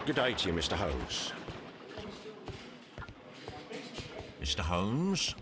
Good day to you, Mr. Holmes. Mr. Holmes?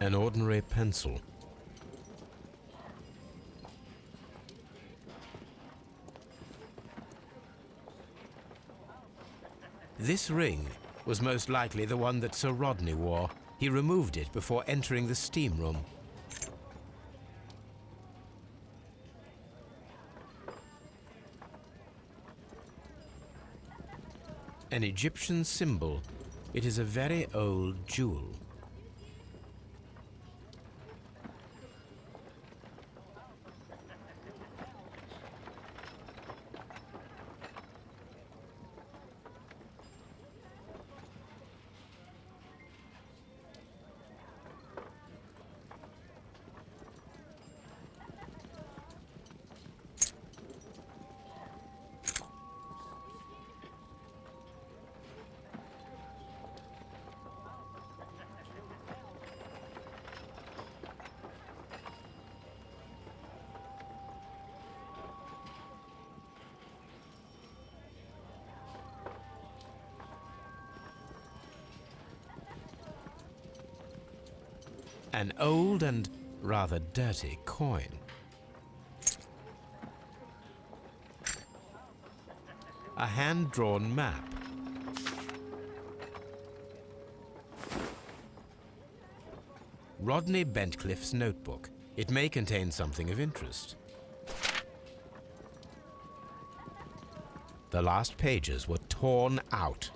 An ordinary pencil. This ring was most likely the one that Sir Rodney wore. He removed it before entering the steam room. An Egyptian symbol. It is a very old jewel. An old and rather dirty coin. A hand-drawn map. Rodney Bentcliffe's notebook. It may contain something of interest. The last pages were torn out.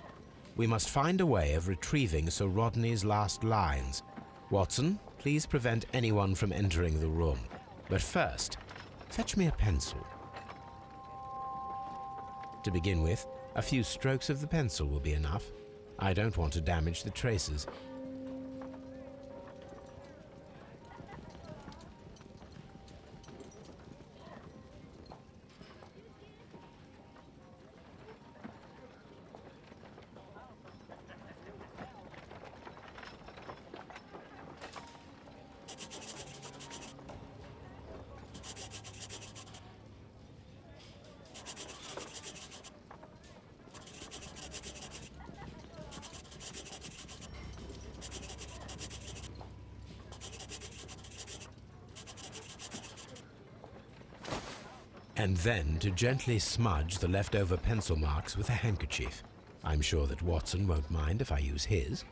We must find a way of retrieving Sir Rodney's last lines. Watson, please prevent anyone from entering the room. But first, fetch me a pencil. To begin with, a few strokes of the pencil will be enough. I don't want to damage the traces. And then to gently smudge the leftover pencil marks with a handkerchief. I'm sure that Watson won't mind if I use his.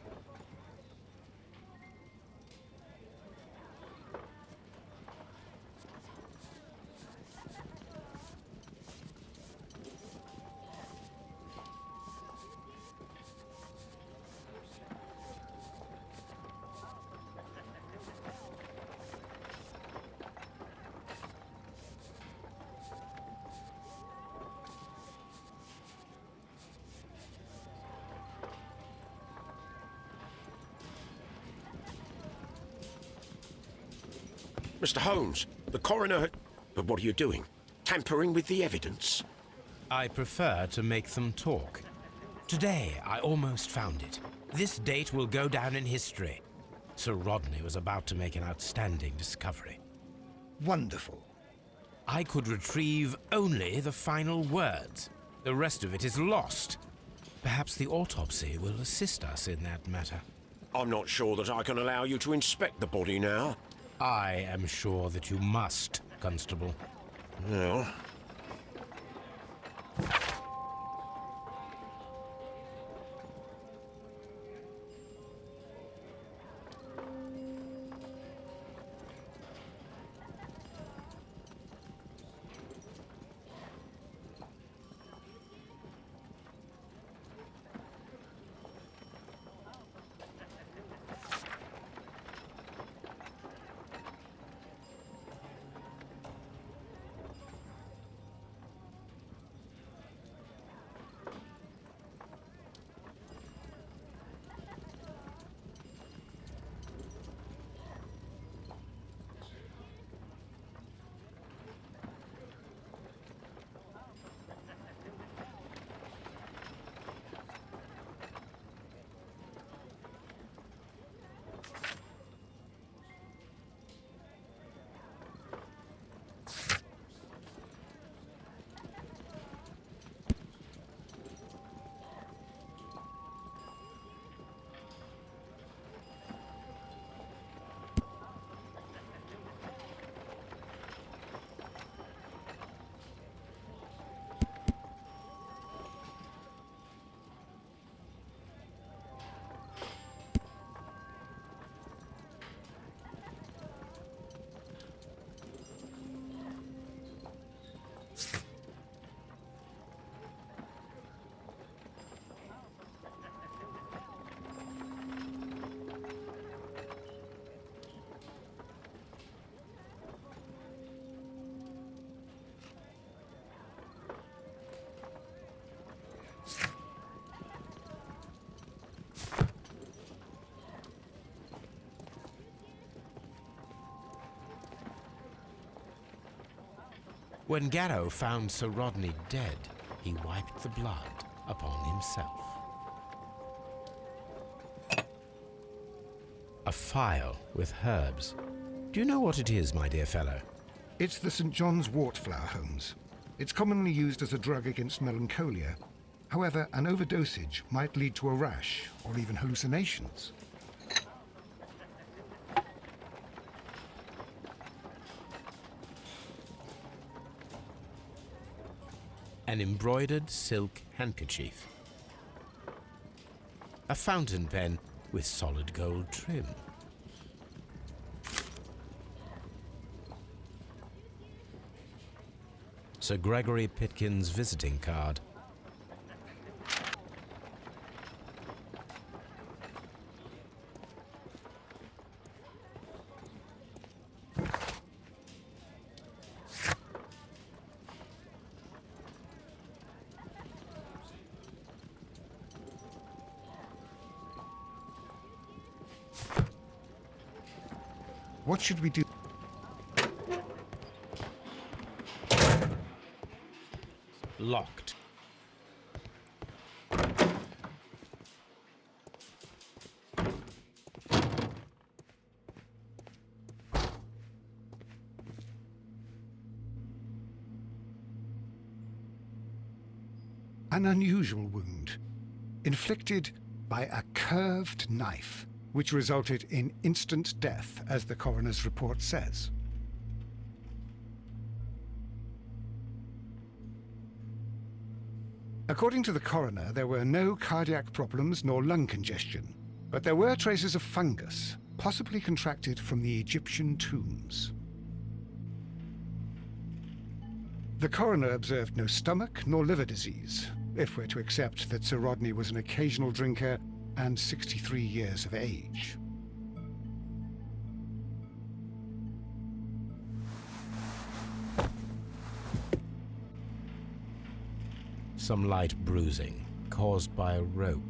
Mr. Holmes, the coroner... But what are you doing? Tampering with the evidence? I prefer to make them talk. Today, I almost found it. This date will go down in history. Sir Rodney was about to make an outstanding discovery. Wonderful. I could retrieve only the final words. The rest of it is lost. Perhaps the autopsy will assist us in that matter. I'm not sure that I can allow you to inspect the body now. I am sure that you must, Constable. Well, When Garrow found Sir Rodney dead, he wiped the blood upon himself. A phial with herbs. Do you know what it is, my dear fellow? It's the St. John's wort flower, Holmes. It's commonly used as a drug against melancholia. However, an overdosage might lead to a rash or even hallucinations. An embroidered silk handkerchief. A fountain pen with solid gold trim. Sir Gregory Pitkin's visiting card. What should we do? Locked. An unusual wound, inflicted by a curved knife, which resulted in instant death, as the coroner's report says. According to the coroner, there were no cardiac problems nor lung congestion, but there were traces of fungus, possibly contracted from the Egyptian tombs. The coroner observed no stomach nor liver disease, if we're to accept that Sir Rodney was an occasional drinker and 63 years of age. Some light bruising caused by a rope.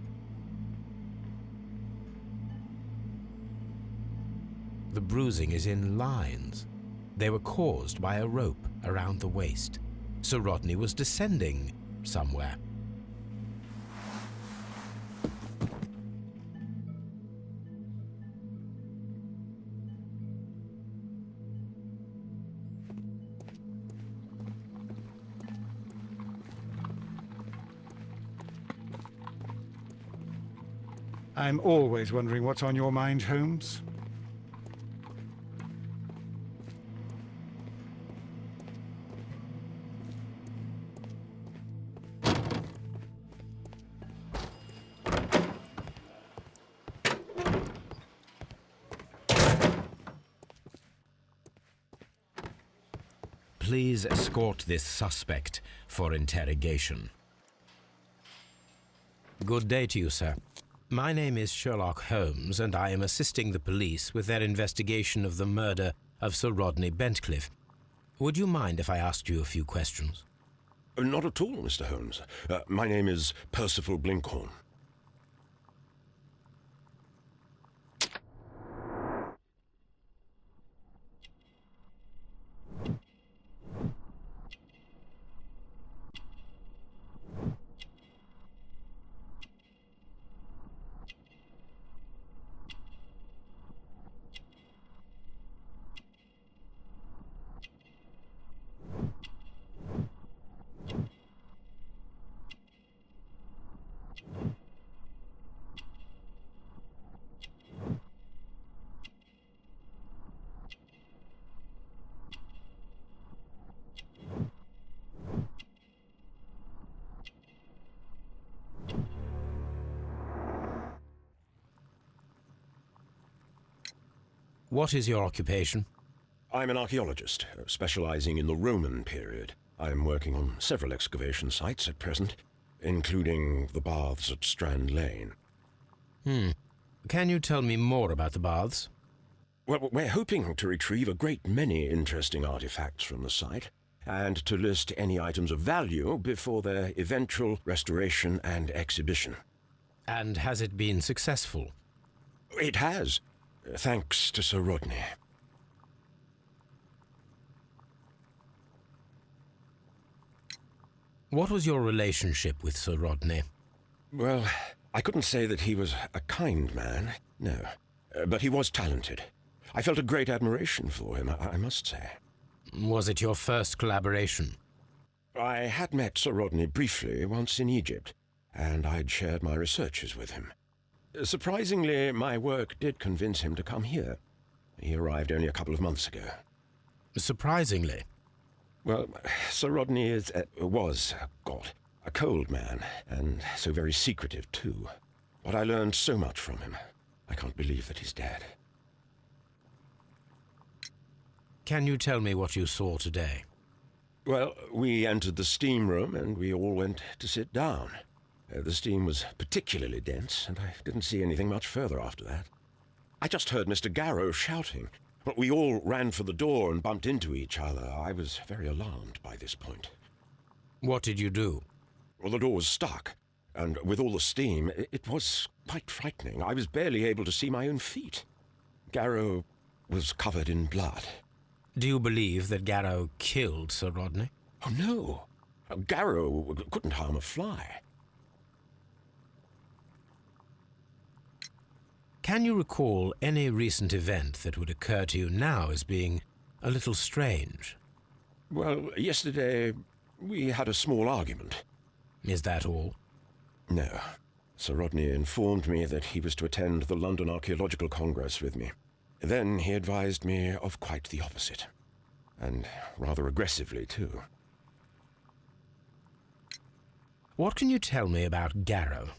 The bruising is in lines. They were caused by a rope around the waist. Sir Rodney was descending somewhere. I'm always wondering what's on your mind, Holmes. Please escort this suspect for interrogation. Good day to you, sir. My name is Sherlock Holmes, and I am assisting the police with their investigation of the murder of Sir Rodney Bentcliffe. Would you mind if I asked you a few questions? Not at all, Mr. Holmes. My name is Percival Blinkhorn. What is your occupation? I'm an archaeologist, specializing in the Roman period. I'm working on several excavation sites at present, including the baths at Strand Lane. Can you tell me more about the baths? Well, we're hoping to retrieve a great many interesting artifacts from the site, and to list any items of value before their eventual restoration and exhibition. And has it been successful? It has, thanks to Sir Rodney. What was your relationship with Sir Rodney? Well, I couldn't say that he was a kind man, no. But he was talented. I felt a great admiration for him, I must say. Was it your first collaboration? I had met Sir Rodney briefly once in Egypt, and I'd shared my researches with him. Surprisingly, my work did convince him to come here. He arrived only a couple of months ago. Surprisingly? Well, Sir Rodney was a cold man, and so very secretive too. But I learned so much from him. I can't believe that he's dead. Can you tell me what you saw today? Well, we entered the steam room and we all went to sit down. The steam was particularly dense, and I didn't see anything much further after that. I just heard Mr. Garrow shouting, but we all ran for the door and bumped into each other. I was very alarmed by this point. What did you do? Well, the door was stuck, and with all the steam, it was quite frightening. I was barely able to see my own feet. Garrow was covered in blood. Do you believe that Garrow killed Sir Rodney? Oh, no. Garrow couldn't harm a fly. Can you recall any recent event that would occur to you now as being a little strange? Well, yesterday we had a small argument. Is that all? No. Sir Rodney informed me that he was to attend the London Archaeological Congress with me. Then he advised me of quite the opposite. And rather aggressively, too. What can you tell me about Garrow?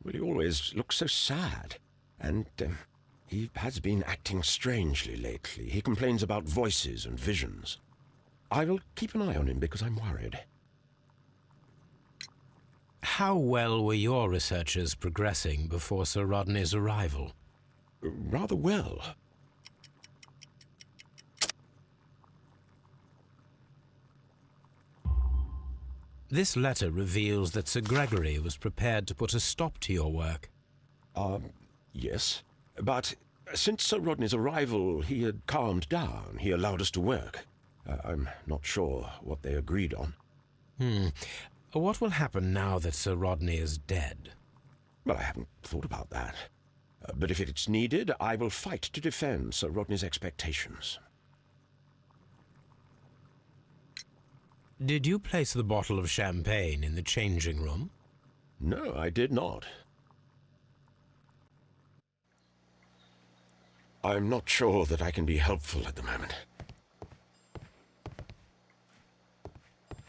Well, he always looks so sad. And he has been acting strangely lately. He complains about voices and visions. I will keep an eye on him because I'm worried. How well were your researches progressing before Sir Rodney's arrival? Rather well. This letter reveals that Sir Gregory was prepared to put a stop to your work. Yes. But since Sir Rodney's arrival, he had calmed down. He allowed us to work. I'm not sure what they agreed on. What will happen now that Sir Rodney is dead? Well, I haven't thought about that. But if it's needed, I will fight to defend Sir Rodney's expectations. Did you place the bottle of champagne in the changing room? No, I did not. I'm not sure that I can be helpful at the moment.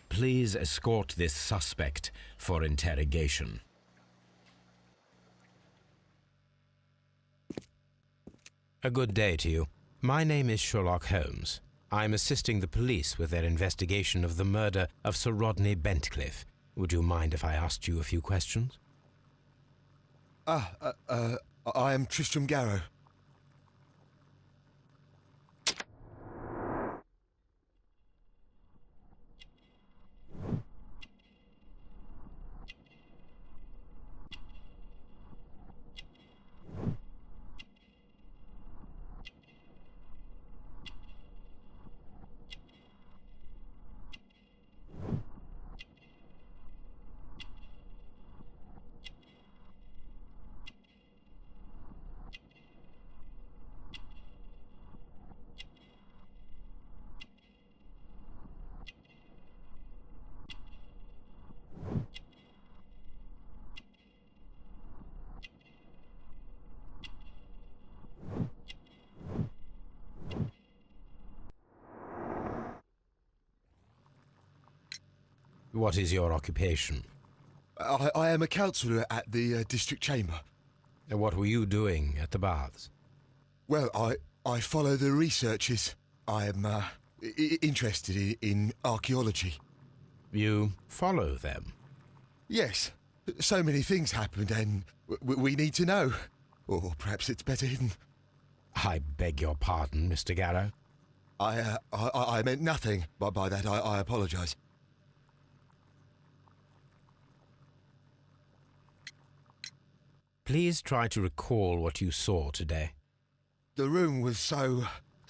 Please escort this suspect for interrogation. A good day to you. My name is Sherlock Holmes. I'm assisting the police with their investigation of the murder of Sir Rodney Bentcliffe. Would you mind if I asked you a few questions? I am Tristram Garrow. What is your occupation? I am a counsellor at the district chamber. And what were you doing at the baths? Well, I follow the researches. I am interested in archaeology. You follow them? Yes, so many things happened and we need to know. Or perhaps it's better hidden. I beg your pardon, Mr. Garrow. I meant nothing by that. I apologise. Please try to recall what you saw today. The room was so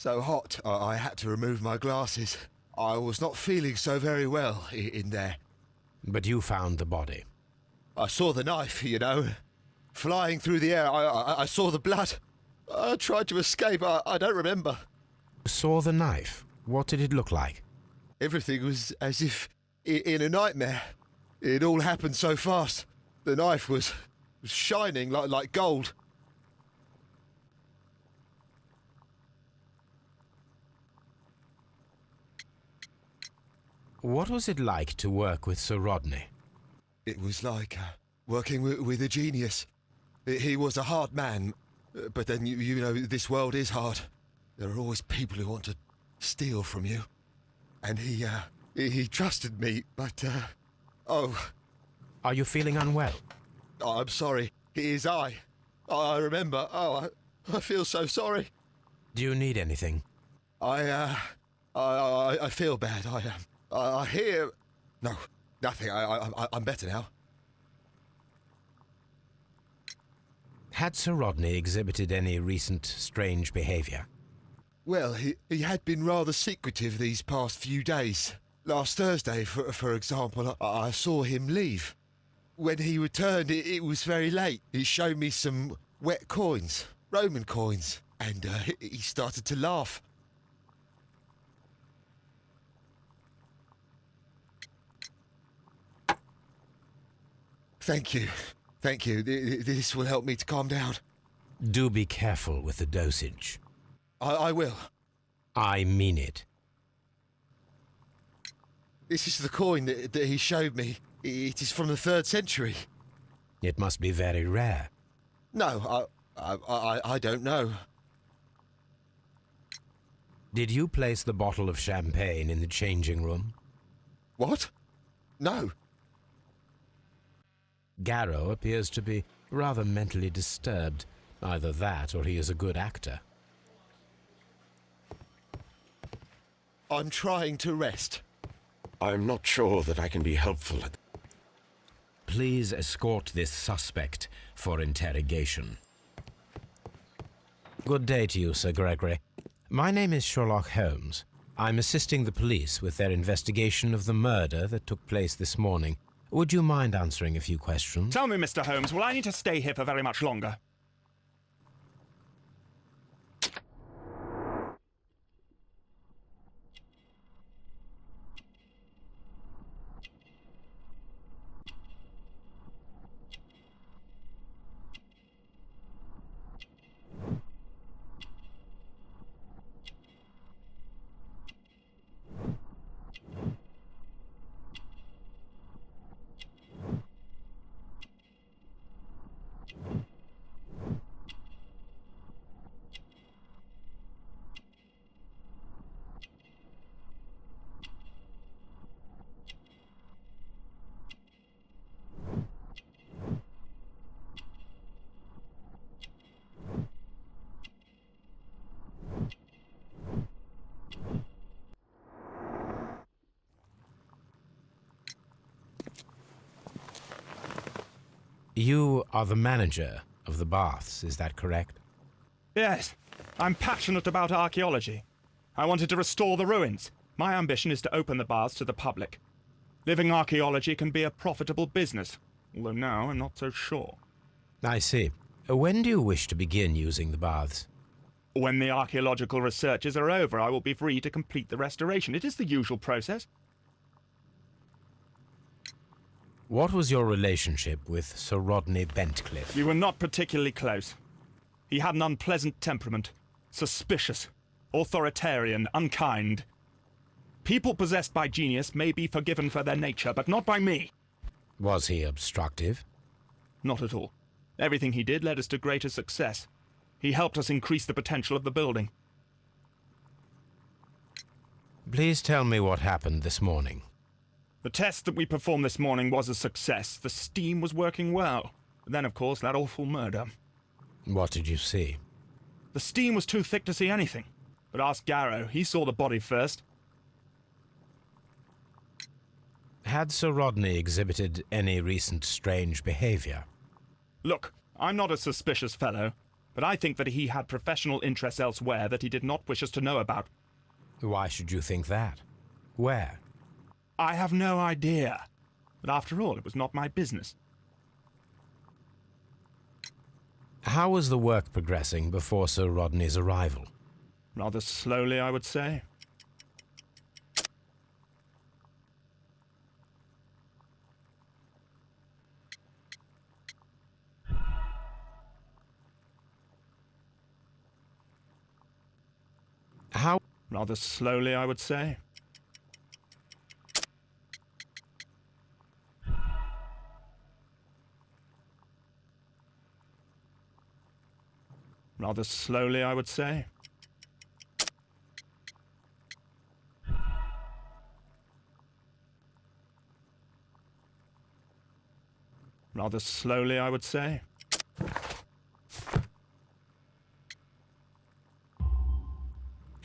hot, I had to remove my glasses. I was not feeling so very well in there. But you found the body. I saw the knife, you know, flying through the air. I saw the blood. I tried to escape. I don't remember. You saw the knife? What did it look like? Everything was as if in a nightmare. It all happened so fast. The knife was shining like gold. What was it like to work with Sir Rodney? It was like working with a genius. He was a hard man, but then you know this world is hard. There are always people who want to steal from you. And he trusted me, but oh. Are you feeling unwell? I'm sorry. It is I. I remember. Oh, I feel so sorry. Do you need anything? I feel bad. I hear. No, nothing. I'm better now. Had Sir Rodney exhibited any recent strange behaviour? Well, he had been rather secretive these past few days. Last Thursday, for example, I saw him leave. When he returned, it was very late. He showed me some wet coins, Roman coins, and he started to laugh. Thank you. Thank you. This will help me to calm down. Do be careful with the dosage. I will. I mean it. This is the coin that he showed me. It is from the 3rd century. It must be very rare. No, I don't know. Did you place the bottle of champagne in the changing room? What? No. Garrow appears to be rather mentally disturbed. Either that or he is a good actor. I'm trying to rest. I'm not sure that I can be helpful at... Please escort this suspect for interrogation. Good day to you, Sir Gregory. My name is Sherlock Holmes. I'm assisting the police with their investigation of the murder that took place this morning. Would you mind answering a few questions? Tell me, Mr. Holmes, will I need to stay here for very much longer? You are the manager of the baths, is that correct? Yes, I'm passionate about archaeology. I wanted to restore the ruins. My ambition is to open the baths to the public. Living archaeology can be a profitable business, although now I'm not so sure. I see. When do you wish to begin using the baths? When the archaeological researches are over, I will be free to complete the restoration. It is the usual process. What was your relationship with Sir Rodney Bentcliffe? We were not particularly close. He had an unpleasant temperament. Suspicious, authoritarian, unkind. People possessed by genius may be forgiven for their nature, but not by me. Was he obstructive? Not at all. Everything he did led us to greater success. He helped us increase the potential of the building. Please tell me what happened this morning. The test that we performed this morning was a success. The steam was working well. But then, of course, that awful murder. What did you see? The steam was too thick to see anything. But ask Garrow. He saw the body first. Had Sir Rodney exhibited any recent strange behavior? Look, I'm not a suspicious fellow, but I think that he had professional interests elsewhere that he did not wish us to know about. Why should you think that? Where? I have no idea. But after all, it was not my business. How was the work progressing before Sir Rodney's arrival? Rather slowly, I would say. How? Rather slowly, I would say. Rather slowly, I would say. Rather slowly, I would say.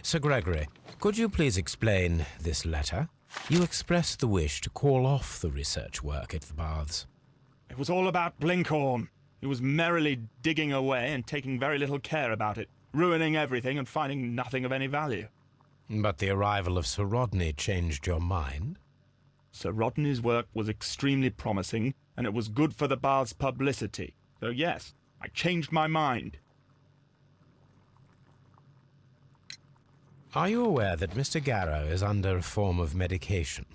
Sir Gregory, could you please explain this letter? You expressed the wish to call off the research work at the baths. It was all about Blinkhorn. He was merrily digging away and taking very little care about it, ruining everything and finding nothing of any value. But the arrival of Sir Rodney changed your mind? Sir Rodney's work was extremely promising, and it was good for the bath's publicity. So yes, I changed my mind. Are you aware that Mr. Garrow is under a form of medication?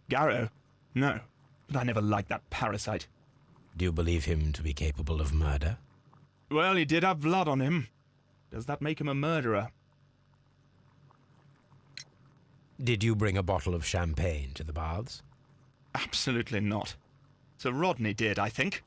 Garrow? No, but I never liked that parasite. Do you believe him to be capable of murder? Well, he did have blood on him. Does that make him a murderer? Did you bring a bottle of champagne to the baths? Absolutely not. Sir Rodney did, I think.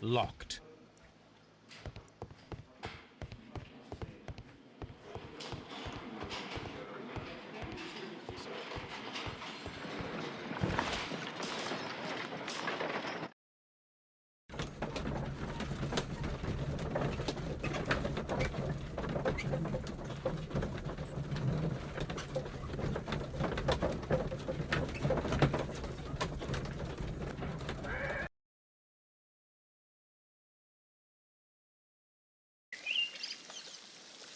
Locked.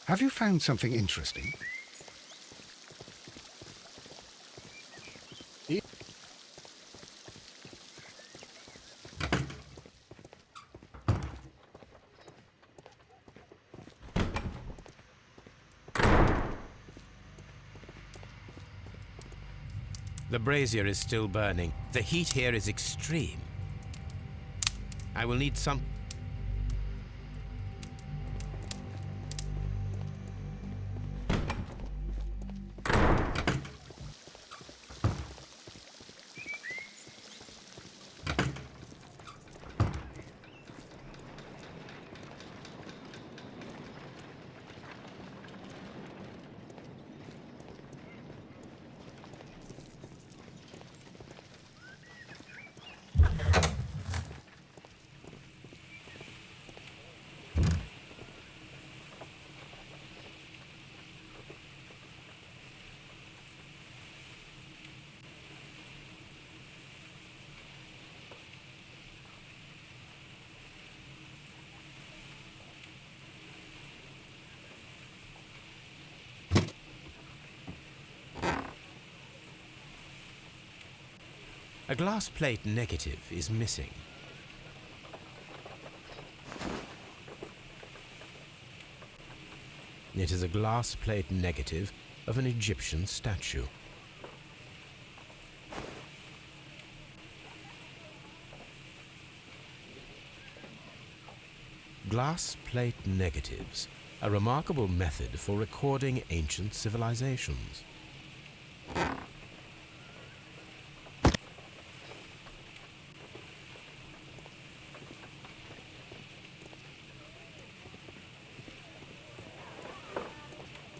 Have you found something interesting? The brazier is still burning. The heat here is extreme. I will need some... A glass plate negative is missing. It is a glass plate negative of an Egyptian statue. Glass plate negatives, a remarkable method for recording ancient civilizations.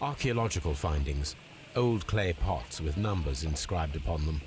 Archaeological findings, old clay pots with numbers inscribed upon them.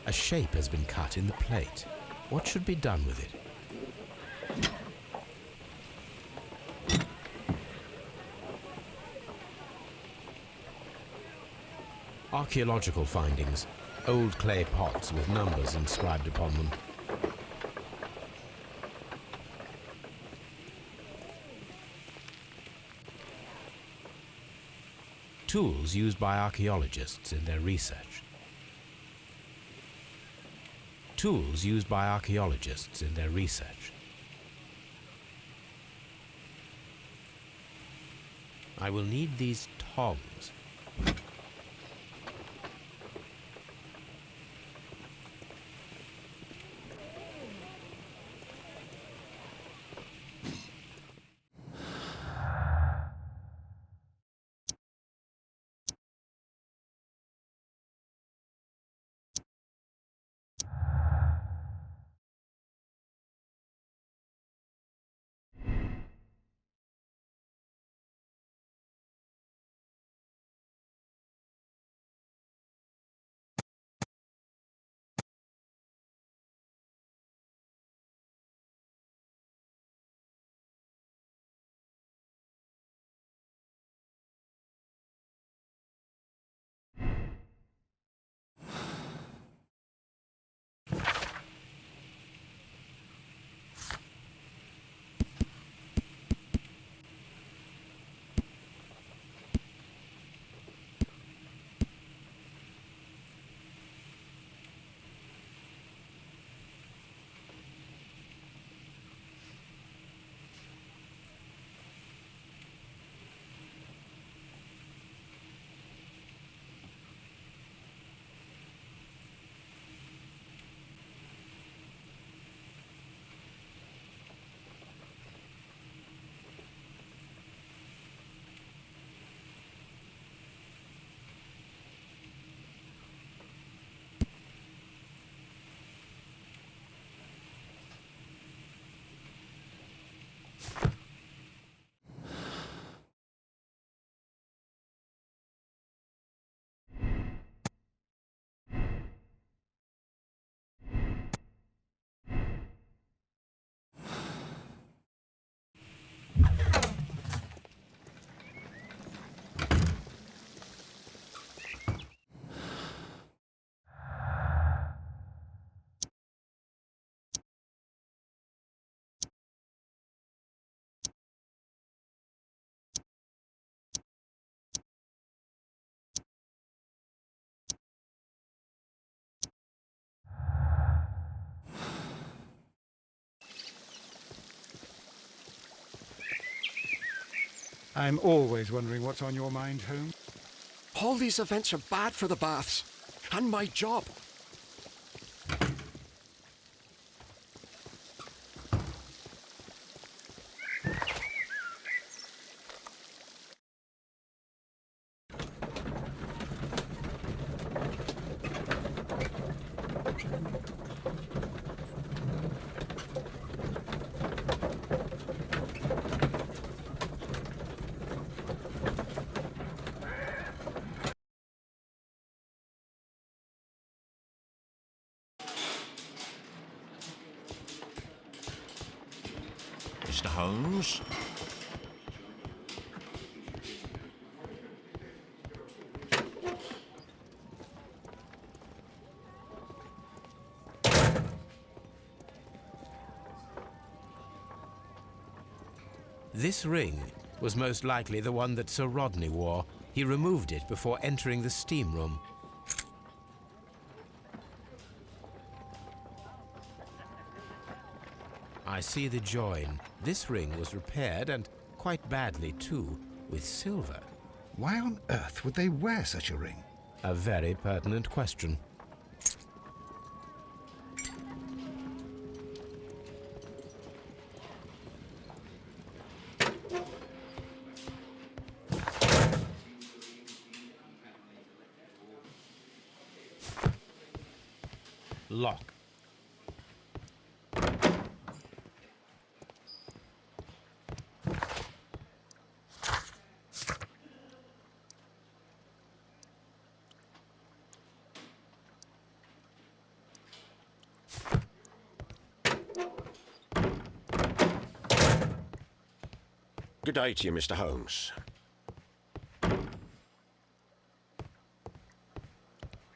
A shape has been cut in the plate. What should be done with it? Archaeological findings. Old clay pots with numbers inscribed upon them. Tools used by archaeologists in their research. Tools used by archaeologists in their research. I will need these tongs. I'm always wondering what's on your mind, Holmes. All these events are bad for the baths. And my job. Mr. Holmes? This ring was most likely the one that Sir Rodney wore. He removed it before entering the steam room. I see the join. This ring was repaired, and quite badly too, with silver. Why on earth would they wear such a ring? A very pertinent question. Lock. Good day to you, Mr. Holmes.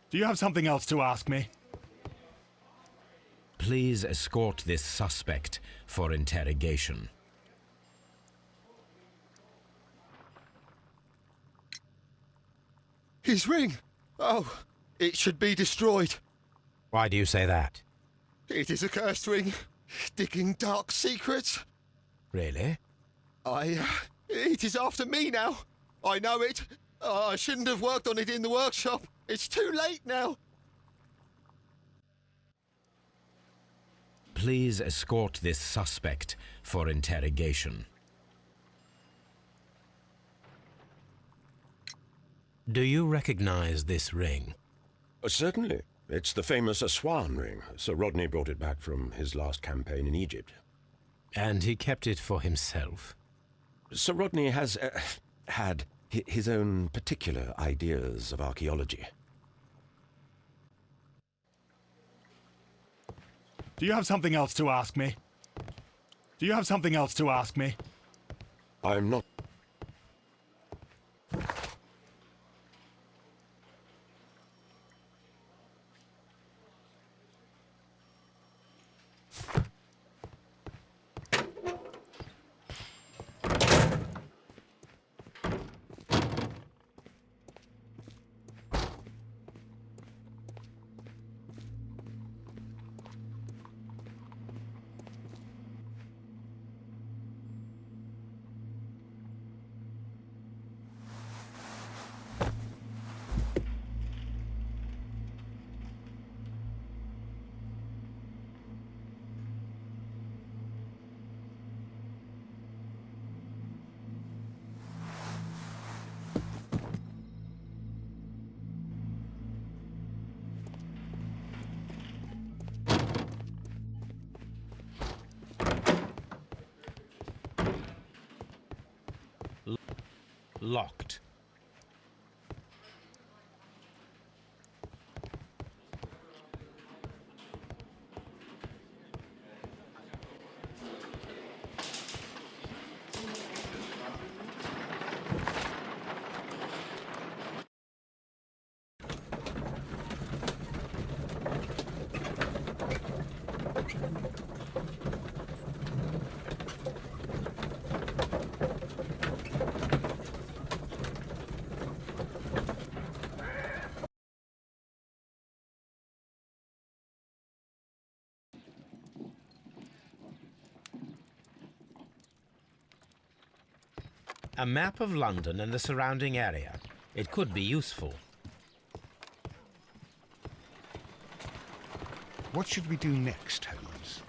Do you have something else to ask me? Please escort this suspect for interrogation. His ring! Oh, it should be destroyed. Why do you say that? It is a cursed ring, digging dark secrets. Really? It is after me now. I know it. I shouldn't have worked on it in the workshop. It's too late now. Please escort this suspect for interrogation. Do you recognize this ring? Certainly. It's the famous Swan ring. Sir Rodney brought it back from his last campaign in Egypt. And he kept it for himself? Sir Rodney has had his own particular ideas of archaeology. Do you have something else to ask me? Do you have something else to ask me? I'm not... Locked. A map of London and the surrounding area. It could be useful. What should we do next, Holmes?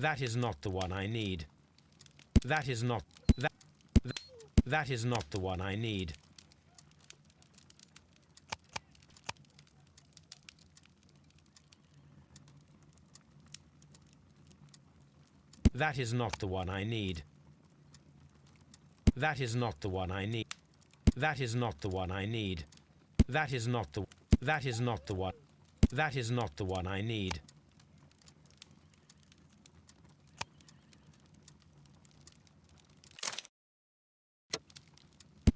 That is not the one I need. That is not... That is not the one I need. That is not the one I need. That is not the one I need. That is not the one I need. That is not the... That is not the one... That is not the one I need.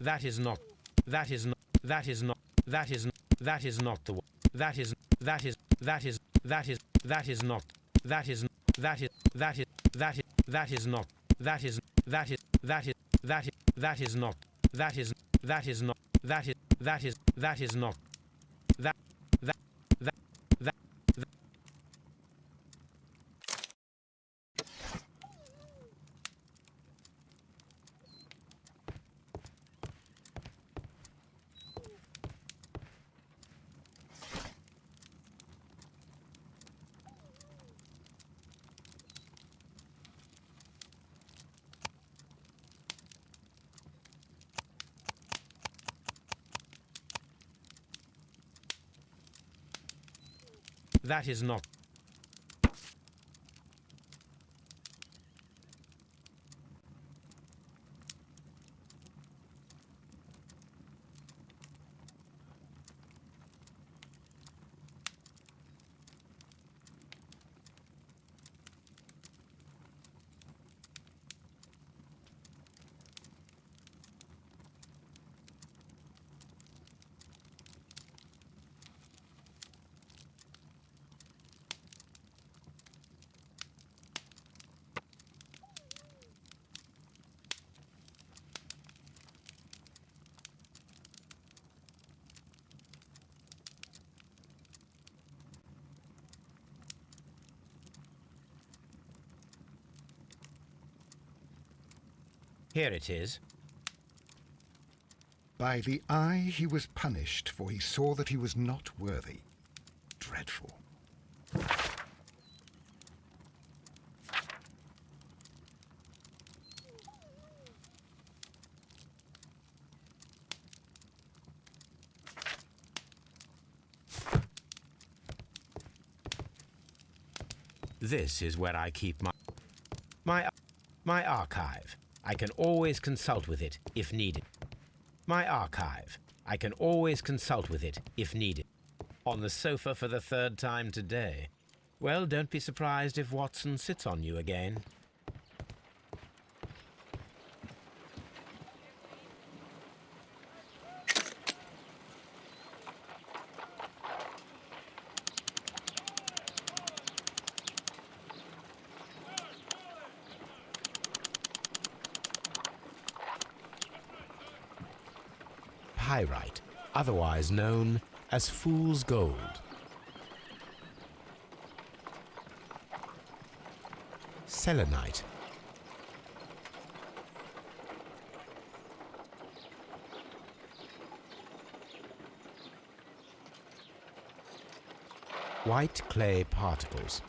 That is not... That is not... That is not... That is not... That is not the one... That is... That is... That is... That is... That is not... That is... That is... That is... That is... That is not... That is... That is... That is... That is... That is not... That is... That is not... That is... That is... That is not... That... That... That... That... That is not... Here it is. By the eye he was punished, for he saw that he was not worthy. Dreadful. This is where I keep my archive. I can always consult with it if needed. My archive. I can always consult with it if needed. On the sofa for the third time today. Well, don't be surprised if Watson sits on you again. Pyrite, otherwise known as fool's gold. Selenite. White clay particles.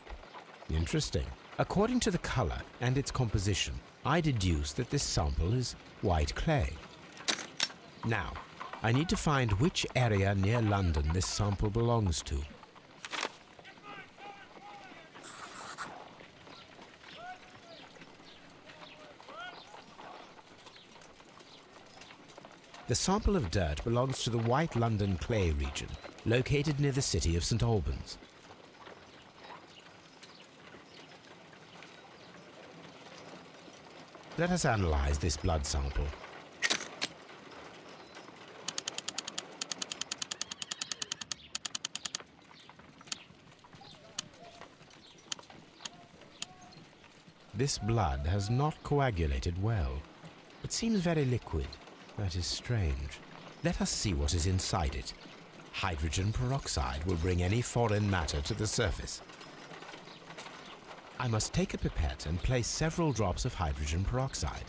Interesting. According to the color and its composition, I deduce that this sample is white clay. Now, I need to find which area near London this sample belongs to. The sample of dirt belongs to the White London clay region, located near the city of St. Albans. Let us analyze this blood sample. This blood has not coagulated well. It seems very liquid. That is strange. Let us see what is inside it. Hydrogen peroxide will bring any foreign matter to the surface. I must take a pipette and place several drops of hydrogen peroxide.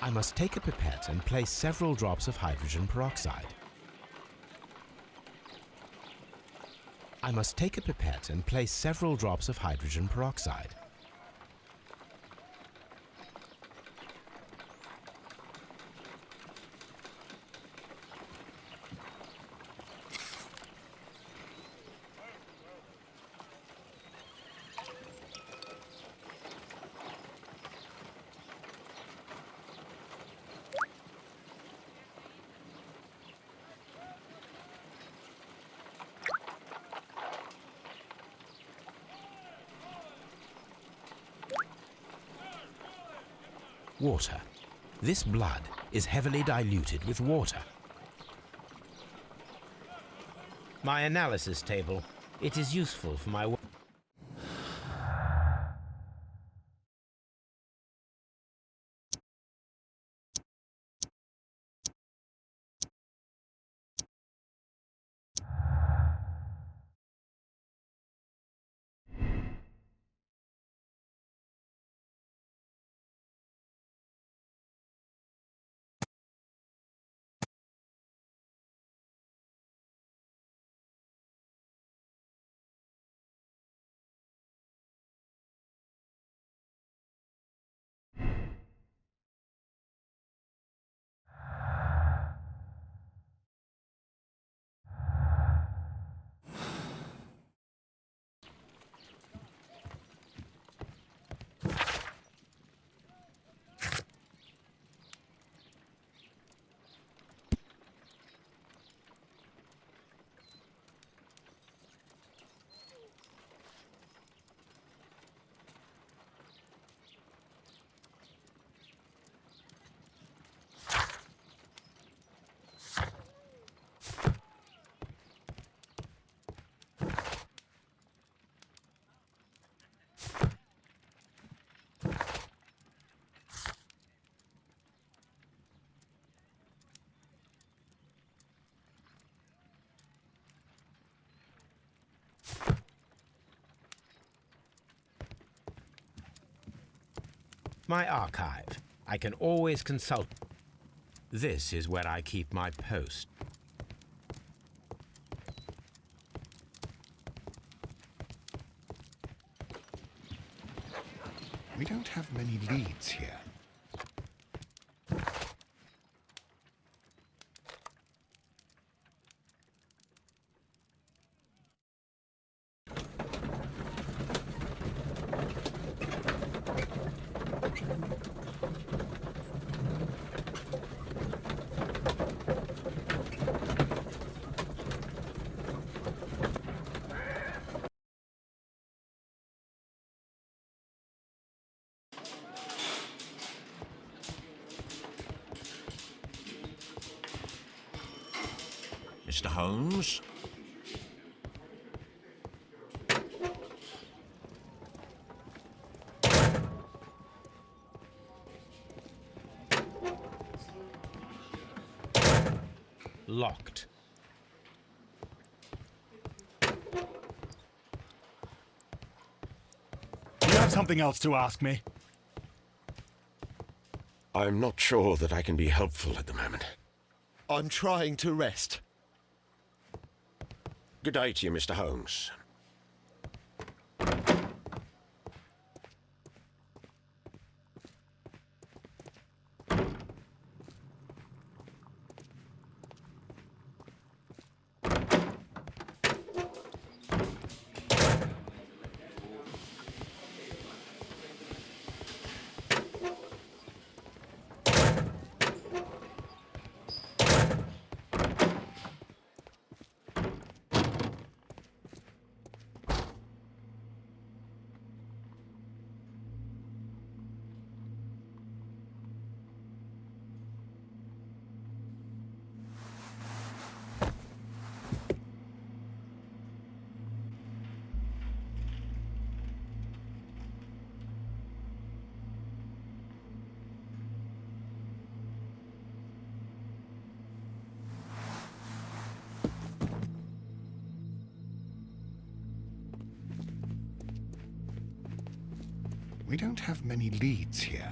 I must take a pipette and place several drops of hydrogen peroxide. I must take a pipette and place several drops of hydrogen peroxide. Water. This blood is heavily diluted with water. My analysis table. It is useful for my work. My archive. I can always consult. This is where I keep my post. We don't have many leads here. Mr. Holmes? Locked. You have something else to ask me? I'm not sure that I can be helpful at the moment. I'm trying to rest. Good day to you, Mr. Holmes. We don't have many leads here.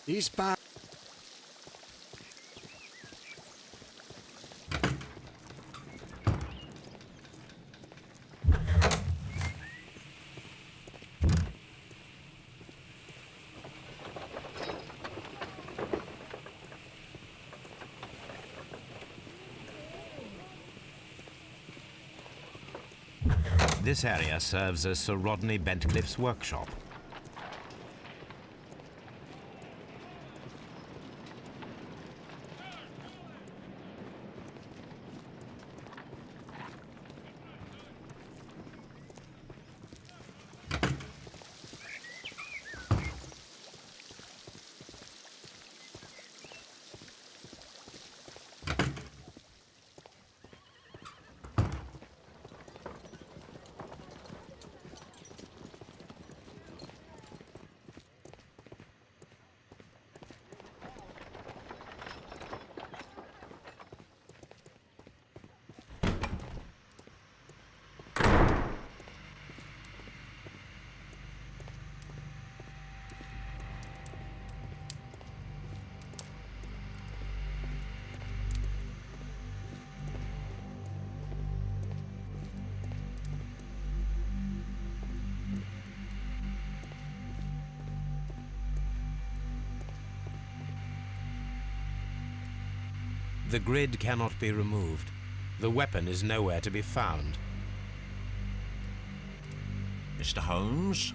He's back. This area serves as Sir Rodney Bentcliffe's workshop. The grid cannot be removed. The weapon is nowhere to be found. Mr. Holmes?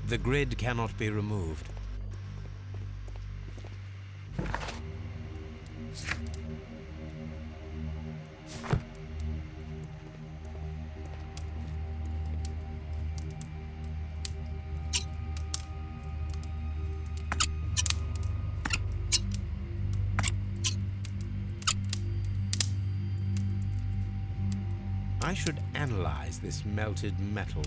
The grid cannot be removed. I should analyze this melted metal.